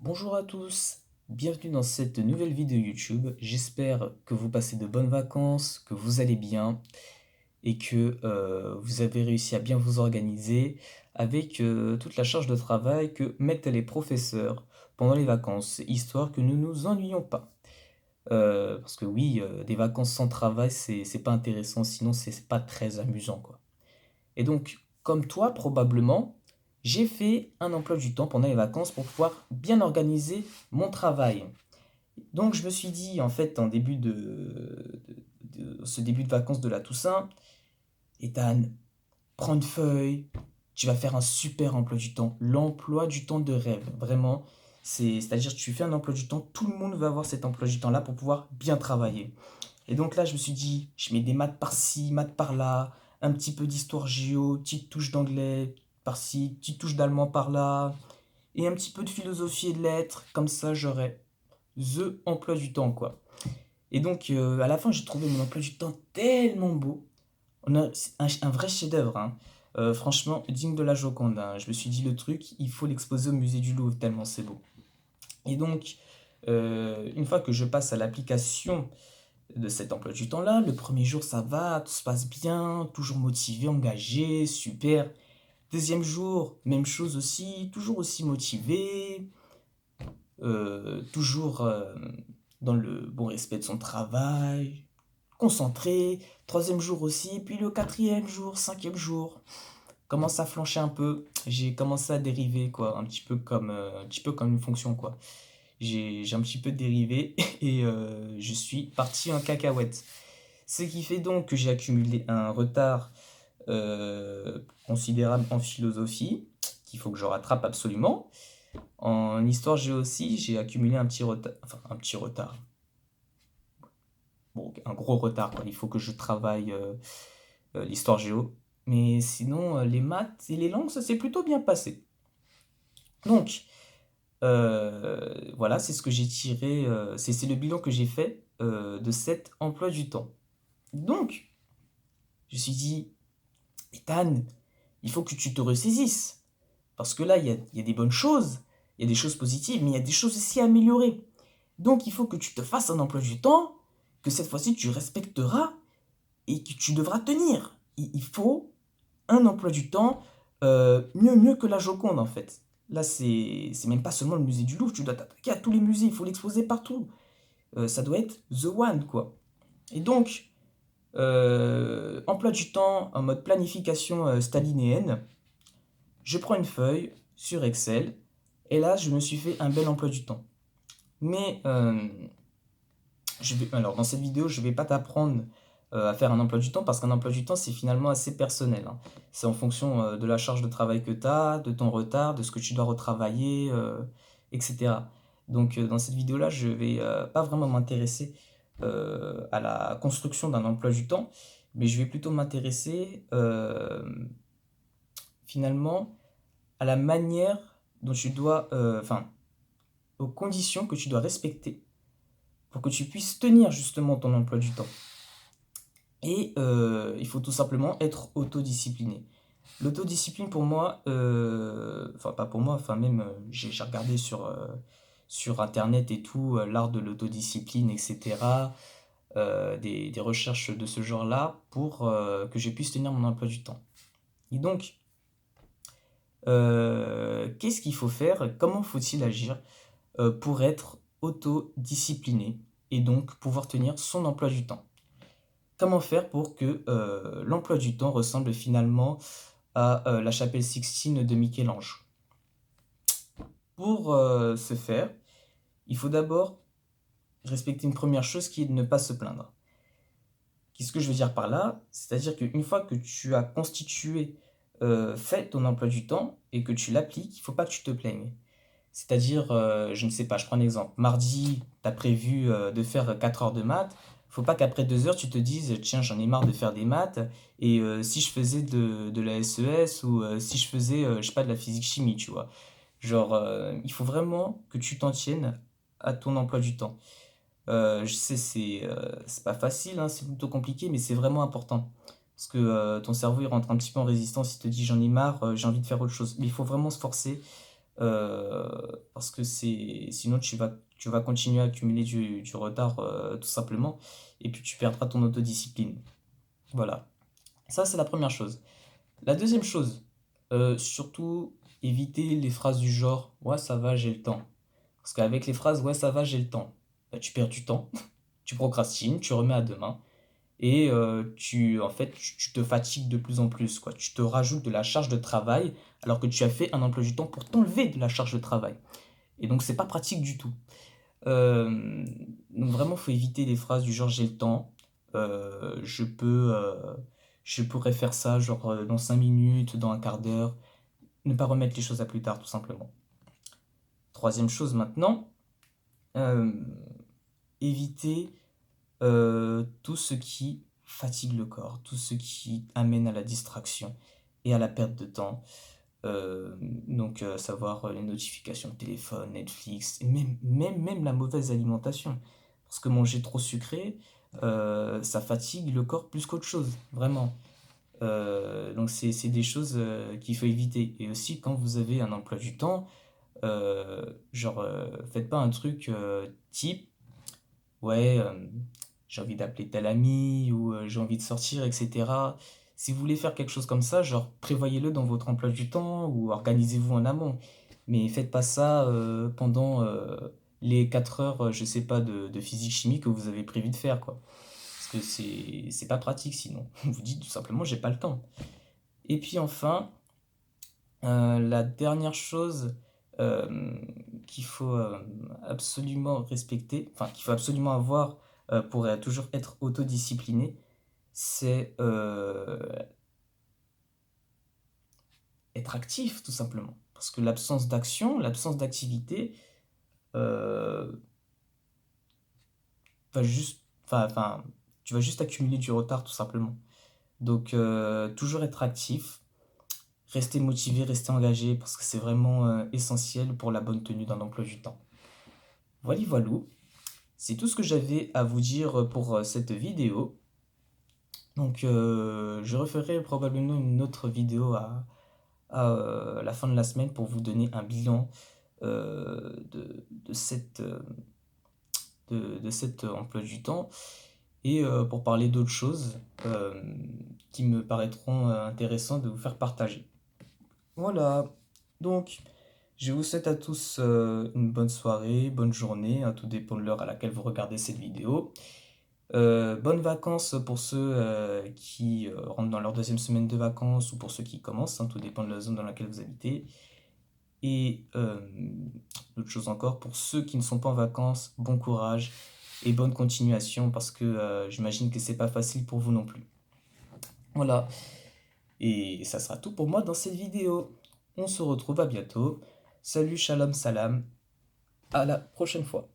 Bonjour à tous, bienvenue dans cette nouvelle vidéo YouTube. J'espère que vous passez de bonnes vacances, que vous allez bien et que vous avez réussi à bien vous organiser avec toute la charge de travail que mettent les professeurs pendant les vacances, histoire que nous nous ennuyions pas. Parce que oui, des vacances sans travail, c'est pas intéressant, sinon c'est pas très amusant, quoi. Et donc, comme toi, probablement, j'ai fait un emploi du temps pendant les vacances pour pouvoir bien organiser mon travail. Donc, je me suis dit, en fait, en début de ce début de vacances de la Toussaint, Ethan, prends une feuille, tu vas faire un super emploi du temps, l'emploi du temps de rêve, vraiment. C'est-à-dire que tu fais un emploi du temps, tout le monde va avoir cet emploi du temps-là pour pouvoir bien travailler. Et donc là, je me suis dit, je mets des maths par-ci, maths par-là, un petit peu d'histoire géo, petite touche d'anglais par-ci, petite touche d'allemand par-là, et un petit peu de philosophie et de lettres. Comme ça, j'aurai the emploi du temps, quoi. Et donc, à la fin, j'ai trouvé mon emploi du temps tellement beau. C'est un vrai chef-d'œuvre, hein. Franchement, digne de la Joconde, hein. Je me suis dit, le truc, il faut l'exposer au musée du Louvre, tellement c'est beau. Et donc, une fois que je passe à l'application de cet emploi du temps-là. Le premier jour, ça va, tout se passe bien, toujours motivé, engagé, super. Deuxième jour, même chose aussi, toujours aussi motivé, toujours dans le bon respect de son travail, concentré. Troisième jour aussi, puis le quatrième jour, cinquième jour, commence à flancher un peu. J'ai commencé à dériver, quoi, un petit peu comme une fonction, quoi. J'ai un petit peu dérivé et je suis parti en cacahuète. Ce qui fait donc que j'ai accumulé un retard considérable en philosophie, qu'il faut que je rattrape absolument. En histoire géo aussi, j'ai accumulé un petit retard, enfin un petit retard, bon, un gros retard, quoi. Il faut que je travaille l'histoire géo. Mais sinon, les maths et les langues, ça s'est plutôt bien passé. Donc, voilà, c'est ce que j'ai tiré, c'est le bilan que j'ai fait de cet emploi du temps. Donc, je me suis dit, Ethan, il faut que tu te ressaisisses. Parce que là, il y a des bonnes choses, il y a des choses positives, mais il y a des choses aussi à améliorer. Donc, il faut que tu te fasses un emploi du temps, que cette fois-ci, tu respecteras et que tu devras tenir. Il faut un emploi du temps mieux que la Joconde, en fait. Là, c'est même pas seulement le musée du Louvre, tu dois t'attaquer à tous les musées, il faut l'exposer partout. Ça doit être the one, quoi. Et donc, emploi du temps en mode planification stalinéenne. Je prends une feuille sur Excel et là, je me suis fait un bel emploi du temps. Mais alors, dans cette vidéo, je ne vais pas t'apprendre à faire un emploi du temps parce qu'un emploi du temps, c'est finalement assez personnel, hein. C'est en fonction de la charge de travail que tu as, de ton retard, de ce que tu dois retravailler, etc. Donc, dans cette vidéo-là, je ne vais pas vraiment m'intéresser à la construction d'un emploi du temps, mais je vais plutôt m'intéresser finalement à la manière dont tu dois, enfin, aux conditions que tu dois respecter pour que tu puisses tenir justement ton emploi du temps. Et il faut tout simplement être autodiscipliné. L'autodiscipline pour moi, enfin pas pour moi, enfin même j'ai regardé sur internet et tout, l'art de l'autodiscipline, etc. Des recherches de ce genre-là pour que je puisse tenir mon emploi du temps. Et donc, qu'est-ce qu'il faut faire? Comment faut-il agir pour être autodiscipliné et donc pouvoir tenir son emploi du temps? Comment faire pour que l'emploi du temps ressemble finalement à la chapelle Sixtine de Michel-Ange? Pour ce faire, il faut d'abord respecter une première chose qui est de ne pas se plaindre. Qu'est-ce que je veux dire par là? C'est-à-dire qu'une fois que tu as constitué, fait ton emploi du temps et que tu l'appliques, il ne faut pas que tu te plaignes. C'est-à-dire, je ne sais pas, je prends un exemple. Mardi, tu as prévu de faire 4 heures de maths. Faut pas qu'après 2 heures, tu te dises, tiens, j'en ai marre de faire des maths. Et si je faisais de la SES ou si je faisais, je sais pas, de la physique-chimie, tu vois. Genre, il faut vraiment que tu t'en tiennes à ton emploi du temps. Je sais, c'est pas facile, hein, c'est plutôt compliqué, mais c'est vraiment important. Parce que ton cerveau, il rentre un petit peu en résistance, il te dit, j'en ai marre, j'ai envie de faire autre chose. Mais il faut vraiment se forcer parce que sinon tu vas continuer à accumuler du retard tout simplement, et puis tu perdras ton autodiscipline. Voilà, ça c'est la première chose. La deuxième chose, surtout éviter les phrases du genre ouais ça va j'ai le temps. Parce qu'avec les phrases ouais ça va j'ai le temps, bah, tu perds du temps, tu procrastines, tu remets à demain. Et en fait, tu te fatigues de plus en plus, quoi. Tu te rajoutes de la charge de travail alors que tu as fait un emploi du temps pour t'enlever de la charge de travail. Et donc, c'est pas pratique du tout. Euh, donc, vraiment, faut éviter les phrases du genre j'ai le temps, je peux, je pourrais faire ça genre dans 5 minutes, dans un quart d'heure. Ne pas remettre les choses à plus tard, tout simplement. Troisième chose maintenant, euh, éviter tout ce qui fatigue le corps, tout ce qui amène à la distraction et à la perte de temps. Savoir les notifications de téléphone, Netflix, et même la mauvaise alimentation. Parce que manger trop sucré, ça fatigue le corps plus qu'autre chose, vraiment. Donc c'est des choses qu'il faut éviter. Et aussi quand vous avez un emploi du temps, faites pas un truc type ouais, j'ai envie d'appeler tel ami ou j'ai envie de sortir, etc. Si vous voulez faire quelque chose comme ça, genre prévoyez-le dans votre emploi du temps ou organisez-vous en amont. Mais faites pas ça pendant les 4 heures, je sais pas, de physique-chimie que vous avez prévu de faire, quoi. Parce que c'est pas pratique sinon. Vous dites tout simplement, j'ai pas le temps. Et puis enfin, la dernière chose euh, qu'il faut absolument respecter, enfin qu'il faut absolument avoir pour toujours être autodiscipliné, c'est être actif tout simplement. Parce que l'absence d'action, l'absence d'activité euh, va juste, enfin, tu vas juste accumuler du retard tout simplement. Donc toujours être actif, rester motivé, rester engagé, parce que c'est vraiment essentiel pour la bonne tenue d'un emploi du temps. Voilà, voilà. C'est tout ce que j'avais à vous dire pour cette vidéo. Donc je referai probablement une autre vidéo à la fin de la semaine pour vous donner un bilan de cet emploi du temps et pour parler d'autres choses qui me paraîtront intéressantes de vous faire partager. Voilà, donc je vous souhaite à tous une bonne soirée, bonne journée, hein, tout dépend de l'heure à laquelle vous regardez cette vidéo. Bonnes vacances pour ceux qui rentrent dans leur deuxième semaine de vacances ou pour ceux qui commencent, hein, tout dépend de la zone dans laquelle vous habitez. Et autre chose encore, pour ceux qui ne sont pas en vacances, bon courage et bonne continuation parce que j'imagine que c'est pas facile pour vous non plus. Voilà, et ça sera tout pour moi dans cette vidéo. On se retrouve à bientôt. Salut, shalom, salam, à la prochaine fois.